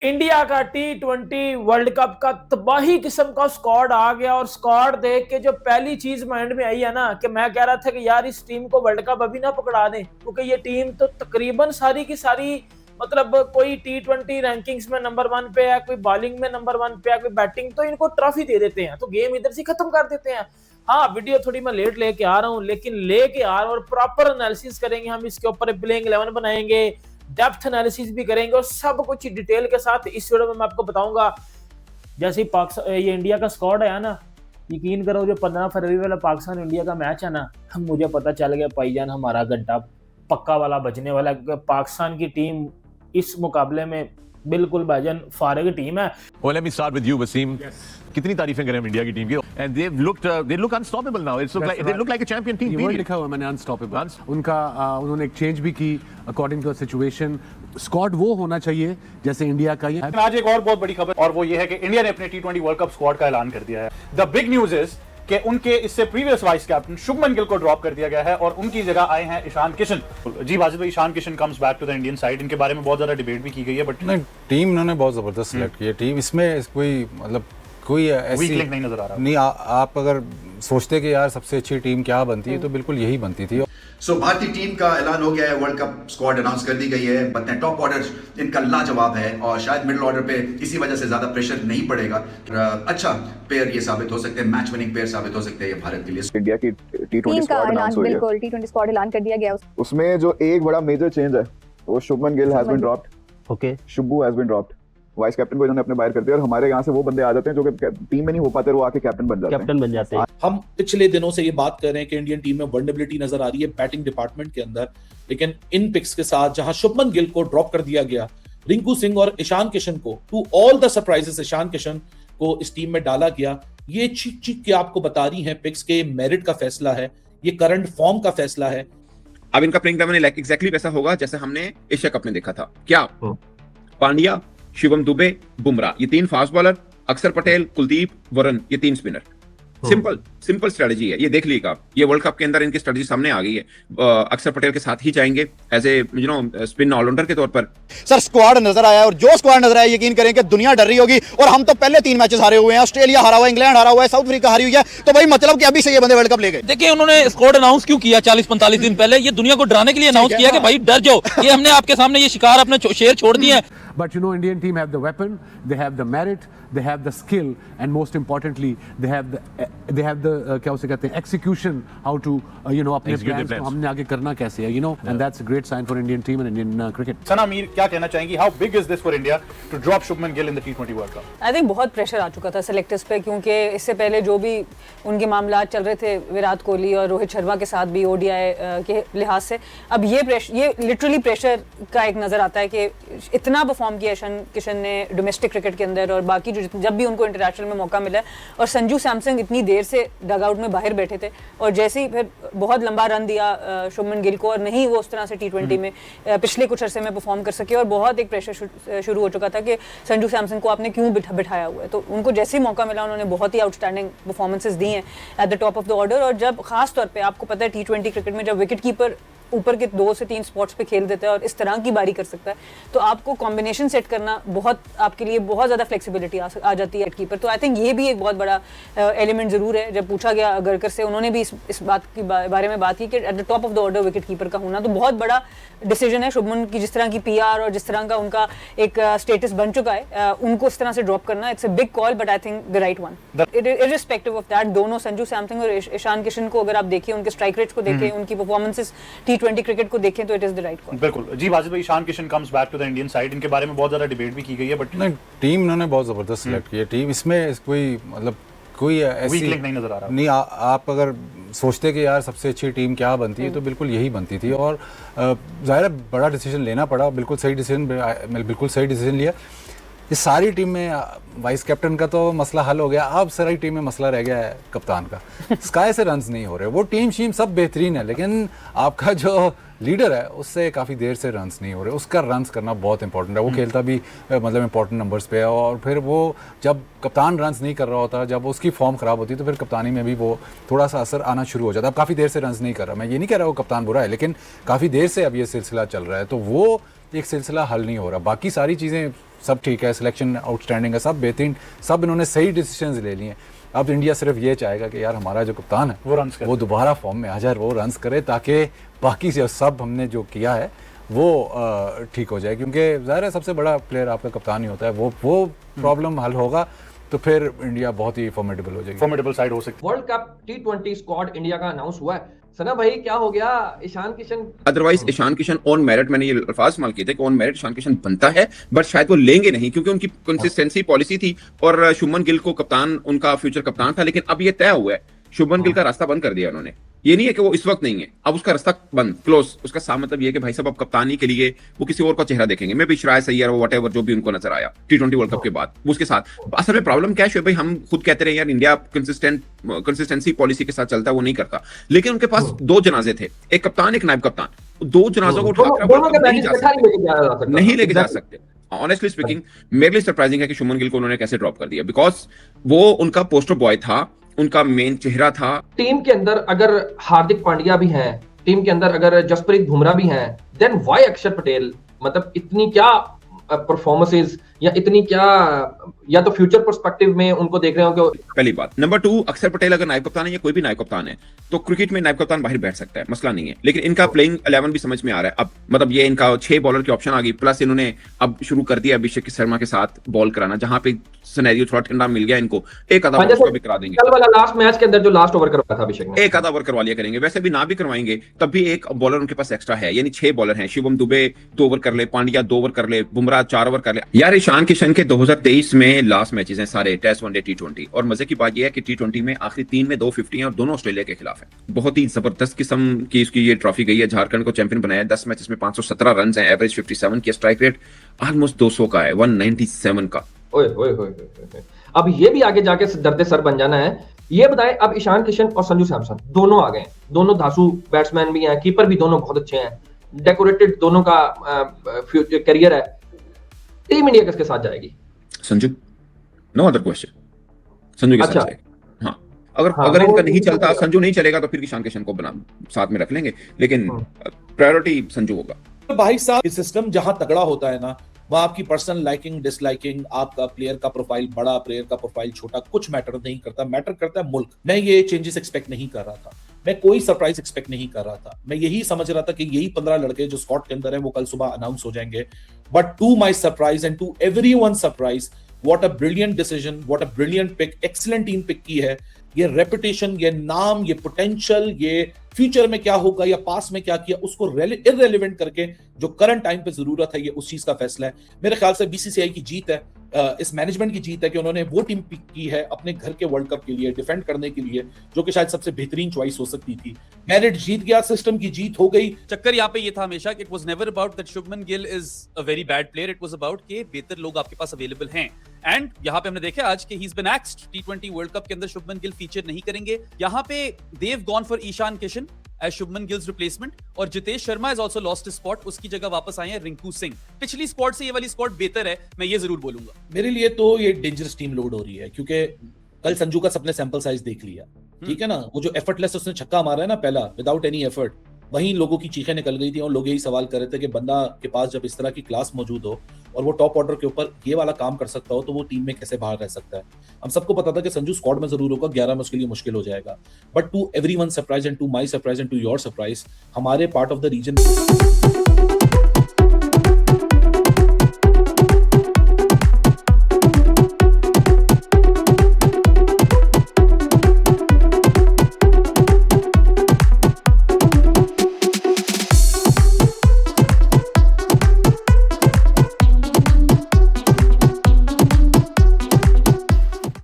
India का T20 world cup का तबाही किस्म का स्क्वाड आ गया और स्क्वाड देख के जो पहली चीज माइंड में आई है ना कि मैं कह रहा था कि यार इस टीम को वर्ल्ड कप अभी ना पकड़ा दें, क्योंकि ये टीम तो तकरीबन सारी की सारी मतलब कोई T20 रैंकिंग्स में नंबर 1 पे है, कोई बॉलिंग में नंबर 1 पे है, कोई बैटिंग, तो इनको ट्रॉफी दे देते हैं तो गेम इधर से खत्म कर देते हैं। हाँ, वीडियो थोड़ी मैं लेट लेके आ रहा हूँ, लेकिन लेके आ रहा हूँ और प्रॉपर एनालिसिस करेंगे हम इसके ऊपर, प्लेइंग 11 बनाएंगे, डेप्थ एनालिसिस भी करेंगे और सब कुछ डिटेल के साथ इस वीडियो में मैं आपको बताऊंगा। जैसे ये इंडिया का स्क्वाड है ना, यकीन करो जो 15 फरवरी वाला पाकिस्तान इंडिया का मैच है ना, मुझे पता चल गया भाईजान हमारा घंटा पक्का वाला बजने वाला, क्योंकि पाकिस्तान की टीम इस मुकाबले में बिल्कुल भाईजान फारिग टीम है। Well, let me start with you, Wasim. कितनी तारीफें करें हम इंडिया की टीम की, and they look unstoppable now. They look like a champion team. ये लिखा हुआ मैंने unstoppable. उनका उन्होंने एक चेंज भी की अकॉर्डिंग टू सिचुएशन। स्क्वाड वो होना चाहिए जैसे इंडिया का ये। आज एक और बहुत बड़ी खबर, और वो ये है कि इंडिया ने अपने T20 वर्ल्ड कप स्क्वाड का ऐलान कर दिया है। द बिग न्यूज इज कि उनके इससे previous vice captain Shubman Gill को ड्रॉप कर दिया गया है और उनकी जगह आए हैं ईशान किशन। जी वाजिद भाई, Ishan Kishan comes back to the Indian side, इनके बारे में बहुत ज्यादा डिबेट भी की गई है, बट नहीं, टीम इन्होंने बहुत जबरदस्त सिलेक्ट की है। टीम इसमें कोई मतलब कोई ऐसी वीक लिंक नहीं नजर आ रहा। नहीं, आप अगर सोचते कि यार सबसे अच्छी टीम क्या बनती है तो बिल्कुल यही बनती थी। सो भारतीय टीम का ऐलान हो गया है, वर्ल्ड कप स्क्वाड अनाउंस कर दी गई है। बट टॉप ऑर्डर इनका लाजवाब है और शायद मिडिल ऑर्डर पे इसी वजह से ज्यादा प्रेशर नहीं पड़ेगा। अच्छा पेयर ये साबित हो सकते हैं, मैच विनिंग पेयर साबित हो सकते हैं ये भारत के लिए। इंडिया की T20 स्क्वाड अनाउंस हुई है, बिल्कुल T20 स्क्वाड ऐलान कर दिया गया। उसमें जो एक बड़ा मेजर चेंज है वो Shubman Gill has been dropped. Okay, Shubhu has been dropped. Vice captain को इन्होंने अपने बाहर कर दिया और हमारे यहाँ से वो बंदे आ जाते हैं जो कि टीम में नहीं हो पाते, वो आके कैप्टन बन जाते हैं। हम पिछले दिनों से ये बात कर रहे हैं कि इंडियन टीम में वल्नरेबिलिटी नजर आ रही है बैटिंग डिपार्टमेंट के अंदर, लेकिन इन पिक्स के साथ जहां शुभमन गिल को ड्रॉप कर दिया गया, रिंकू सिंह और ईशान किशन को, to all the surprises Ishan Kishan को इस टीम में डाला गया। ये चीख चीख के आपको बता रही है पिक्स के मेरिट का फैसला है, ये करंट फॉर्म का फैसला है। अब इनका प्लेइंग 11 एग्जैक्टली वैसा होगा जैसे हमने एशिया कप में देखा था। क्या पांड्या, शिवम दुबे, बुमराह, ये 3 फास्ट बॉलर, अक्षर पटेल, कुलदीप, वरुण, ये 3 स्पिनर। सिंपल स्ट्रेटजी है, ये देख लीजिएगा। ये वर्ल्ड कप के अंदर इनकी स्ट्रेटजी सामने आ गई है। अक्षर पटेल के साथ ही जाएंगे एज ए स्पिन ऑलराउंडर के तौर पर। सर स्क्वाड नजर आया और जो स्क्वाड नजर आया, यकीन करें कि दुनिया डर रही होगी। और हम तो पहले 3 मैचेस हारे हुए हैं, ऑस्ट्रेलिया हारा हुआ है, इंग्लैंड हारा हुआ है, साउथ अफ्रीका हारी हुई है, तो भाई मतलब कि अभी से ये बंदे वर्ल्ड कप ले गए। देखिए उन्होंने स्क्वाड अनाउंस क्यों किया 40-45 दिन पहले? ये दुनिया को डराने के लिए अनाउंस किया कि भाई डर जाओ। ये हमने आपके सामने ये शिकार अपने शेर छोड़ दिए हैं। But you know, Indian team have the weapon, they have the merit, they have the skill, and most importantly, they have the क्या उसे कहते हैं execution, how to अपने plans को हमने आगे करना कैसे है, and that's a great sign for Indian team and Indian cricket. सना मीर क्या कहना चाहेंगी, how big is this for India to drop Shubman Gill in the T20 World Cup? I think बहुत प्रेशर आ चुका था सेलेक्टर्स पे, क्योंकि इससे पहले जो भी उनके मामला चल रहे थे विराट कोहली और रोहित शर्मा के साथ भी ODI के लिहाज से, अब ये लिटरली प्रेशर का एक नजर आता है कि इतना परफॉर्म किया ईशान किशन ने डोमेस्टिक क्रिकेट के अंदर, और बाकी जब भी उनको इंटरनेशनल में मौका मिला, और संजू सैमसन इतनी देर से डग आउट में बाहर बैठे थे, और जैसे ही फिर बहुत लंबा रन दिया शुभमन गिल को, और नहीं वो उस तरह से T20 में पिछले कुछ अरसे में परफॉर्म कर सके, और बहुत एक प्रेशर शुरू हो चुका था कि संजू सैमसन को आपने क्यों बिठाया हुआ है। तो उनको जैसे ही मौका मिला उन्होंने बहुत ही आउटस्टैंडिंग परफॉर्मेंसेस दी हैं at the top of the order. और जब खास तौर पे आपको पता है T20 क्रिकेट में जब विकेट कीपर ऊपर के 2 से 3 स्पॉट्स पे खेल देता है और इस तरह की बारी कर सकता है, तो आपको कॉम्बिनेशन सेट करना बहुत आपके लिए बहुत ज़्यादा फ्लेक्सिबिलिटी आ जाती है कीपर। तो आई थिंक ये भी एक बहुत बड़ा एलिमेंट ज़रूर है। जब पूछा गया अगरकर से, उन्होंने भी इस बात की बारे में बात की कि at the top of the order wicket keeper का होना तो बहुत बड़ा डिसीजन है। शुभमन की जिस तरह की PR और जिस तरह का उनका एक स्टेटस बन चुका है, उनको इस तरह से ड्रॉप करना it's a big call, but I think the right one. Irrespective of that, दोनों संजू सैमसन और ईशान किशन को अगर आप देखिए, उनके स्ट्राइक रेट्स को देखें, उनकी परफॉर्मेंसेस T20 क्रिकेट को देखें, तो it is the right call. बिल्कुल जी वाजिद भाई, Ishan Kishan comes back to the Indian side, इनके बारे में बहुत ज्यादा डिबेट भी की गई है, बट नहीं, टीम इन्होंने बहुत जबरदस्त सिलेक्ट की है। टीम इसमें कोई ऐसी वीक लिंक नहीं नजर आ रहा। नहीं, आप अगर सोचते कि यार सबसे अच्छी टीम क्या बनती है तो बिल्कुल यही बनती थी। और ज़ाहिर है बड़ा डिसीजन लेना पड़ा, बिल्कुल सही डिसीजन लिया। इस सारी टीम में वाइस कैप्टन का तो मसला हल हो गया, अब सारी टीम में मसला रह गया है कप्तान का। स्काई से रन्स नहीं हो रहे, वो टीम सब बेहतरीन है, लेकिन आपका जो लीडर है उससे काफ़ी देर से रन्स नहीं हो रहे। उसका रन्स करना बहुत इंपॉर्टेंट है। वो खेलता भी मतलब इंपॉर्टेंट नंबर्स पे है, और फिर वो जब कप्तान रन्स नहीं कर रहा होता, जब उसकी फॉर्म ख़राब होती है, तो फिर कप्तानी में भी वो थोड़ा सा असर आना शुरू हो जाता है। अब काफ़ी देर से रन्स नहीं कर रहा, मैं ये नहीं कह रहा वो कप्तान बुरा है, लेकिन काफ़ी देर से अब ये सिलसिला चल रहा है, तो वो एक सिलसिला हल नहीं हो रहा। बाकी सारी चीज़ें सब ठीक है, सिलेक्शन आउटस्टैंडिंग है, सब बेहतरीन, सब इन्होंने सही डिसीजंस ले लिए हैं। अब इंडिया सिर्फ ये चाहेगा कि यार हमारा जो कप्तान है वो दोबारा फॉर्म में आ जाए, वो रन्स करे, ताकि बाकी से सब हमने जो किया है वो ठीक हो जाए, क्योंकि ज़ाहिर है सबसे बड़ा प्लेयर आपका कप्तान ही होता है। वो प्रॉब्लम हल होगा तो फिर इंडिया बहुत ही फॉर्मेडेबल हो जाएगी, फॉर्मेडेबल साइड हो सकती है। World cup T20 squad India का अनाउंस हुआ है। सना भाई क्या हो गया Ishan Kishan? Otherwise Ishan Kishan on merit, मैंने ये अल्फाज इस्तेमाल किए थे कि ऑन मेरिट ईशान किशन बनता है, बट शायद वो लेंगे नहीं क्योंकि उनकी कंसिस्टेंसी पॉलिसी थी और शुभमन गिल को कप्तान, उनका फ्यूचर कप्तान था। लेकिन अब ये तय हुआ है, शुभमन गिल का रास्ता बंद कर दिया उन्होंने। ये नहीं है कि वो इस वक्त नहीं है, अब उसका रास्ता बंद, क्लोज। उसका साफ मतलब ये है कि भाई साहब अब कप्तानी के लिए वो किसी और का चेहरा देखेंगे। मैं भी श्राय सैय्यर व्हाटएवर जो भी उनको नजर आया T20 वर्ल्ड कप के बाद उसके साथ। असल में प्रॉब्लम क्या है भाई, हम खुद कहते रहे यार इंडिया कंसिस्टेंसी पॉलिसी के साथ चलता है, वो नहीं करता। लेकिन उनके पास दो जनाजे थे, एक कप्तान एक नायब कप्तान, दो जनाजों को उठाकर नहीं लेके जा सकते। ऑनेस्टली स्पीकिंग मेरे लिए सरप्राइजिंग है कि शुभमन गिल को उन्होंने कैसे ड्रॉप कर दिया, बिकॉज वो उनका पोस्टर बॉय था, उनका मेन चेहरा था। टीम के अंदर अगर हार्दिक पांड्या भी हैं, टीम के अंदर अगर जसप्रीत बुमराह भी हैं, देन व्हाई अक्षर पटेल? मतलब इतनी क्या परफॉर्मेंसेस या इतनी क्या, या तो फ्यूचर पर्सपेक्टिव में उनको देख रहे हो कि पहली बात। नंबर 2, अक्षर पटेल अगर नायब कप्तान है या कोई भी नायब कप्तान है तो क्रिकेट में नायब कप्तान बाहर बैठ सकता है, मसला नहीं है। लेकिन इनका प्लेइंग 11 भी समझ में आ रहा है अब, मतलब ये इनका 6 बॉलर की ऑप्शन आ गई, प्लस इन्होंने अब शुरू कर दिया अभिषेक शर्मा के साथ बॉल कराना, जहां पे सिनेरियो थोड़ा ठंडा मिल गया इनको, एक आधा ओवर भी करा देंगे। कल वाला लास्ट मैच के अंदर जो लास्ट ओवर करवाया था अभिषेक ने, एक आधा ओवर करवा लिया करेंगे। वैसे भी ना भी करवाएंगे तब भी एक बॉलर उनके पास एक्स्ट्रा है, यानी 6 बॉलर हैं। शिवम दुबे 2 ओवर कर ले, पांड्या 2 ओवर कर ले, बुमराह 4 ओवर कर ले। यार ईशान किशन के 2023 में लास्ट मैचेस हैं सारे, टेस्ट, वनडे, T20, और मजे की बात यह है कि T20 में आखिरी 3 में 2 50 हैं और दोनों ऑस्ट्रेलिया के खिलाफ है। बहुत ही जबरदस्त किस्म की इसकी ये ट्रॉफी गई है, झारखंड को चैंपियन बनाया। 10 मैचेस में 517 रन हैं, एवरेज 57 की, स्ट्राइक रेट ऑलमोस्ट 200 का है, 197 का। ओए ओए ओए, अब ये भी आगे जाके दर्द सर बन जाना है। ये बताएं, अब ईशान किशन और संजू सैमसन दोनों आ गए, दोनों धांसू बैट्समैन भी हैं, कीपर भी दोनों बहुत अच्छे हैं, डेकोरेटेड दोनों का करियर है। टीम इंडिया किसके साथ जाएगी? Sanju, no other question, Sanju के साथ जाएगी। हाँ, अगर इनका नहीं चलता, संजू नहीं चलेगा तो फिर ईशान किशन को बना साथ में रख लेंगे, लेकिन प्रायोरिटी संजू होगा। तो भाई साहब, ये सिस्टम जहां तगड़ा होता है ना, वहां आपकी पर्सनल लाइकिंग डिसलाइकिंग, आपका प्लेयर का प्रोफाइल बड़ा, प्लेयर का प्रोफाइल छोटा, कुछ मैटर नहीं करता। मैटर करता है मुल्क। मैं ये चेंजेस एक्सपेक्ट नहीं कर रहा था, मैं कोई सरप्राइज एक्सपेक्ट नहीं कर रहा था। मैं यही समझ रहा था कि यही 15 लड़के जो स्क्वाड के अंदर है वो कल सुबह अनाउंस हो जाएंगे। But to my surprise and to everyone surprise, what a brilliant decision, what a brilliant pick, excellent team pick की है। ये रेपुटेशन, ये नाम, ये पोटेंशियल, ये फ्यूचर में क्या होगा या पास में क्या किया उसको इररिलेवेंट करके जो करंट टाइम पे जरूरत है, ये उस चीज का फैसला है। मेरे ख्याल से बीसीसीआई की जीत है, इस मैनेजमेंट की जीत है कि उन्होंने वो टीम पिक की है अपने घर के वर्ल्ड कप के लिए, डिफेंड करने के लिए, जो कि शायद सबसे बेहतरीन चॉइस हो सकती थी। मेरिट जीत गया, सिस्टम की जीत हो गई। चक्कर यहाँ पे ये था हमेशा कि it was never about that Shubman Gill is a very bad player, it was about कि बेहतर लोग आपके पास अवेलेबल हैं। एंड यहाँ पे हमने देखा आज कि he is been axed. T20 world cup के अंदर शुभमन गिल फीचर नहीं करेंगे। यहाँ पे they gone for Ishan Kishan as Shubman Gill's replacement, और Jitesh Sharma has also lost his spot, उसकी जगह वापस आए हैं रिंकू सिंह। पिछली स्क्वाड से ये वाली स्क्वाड बेहतर है, मैं ये जरूर बोलूंगा। मेरे लिए तो ये डेंजरस टीम लोड हो रही है, क्योंकि कल संजू का सबने सैंपल साइज देख लिया, ठीक है ना। वो जो एफर्टलेस उसने छक्का मारा है ना पहला, विदाउट एनी एफर्ट, वहीं लोगों की चीखें निकल गई थी और लोग यही सवाल कर रहे थे कि बंदा के पास जब इस तरह की क्लास मौजूद हो और वो टॉप ऑर्डर के ऊपर ये वाला काम कर सकता हो तो वो टीम में कैसे बाहर रह सकता है। हम सबको पता था कि संजू स्क्वाड में जरूर होगा, 11 में उसके लिए मुश्किल हो जाएगा। But to everyone surprise and to my surprise and to your surprise, हमारे पार्ट ऑफ द रीजन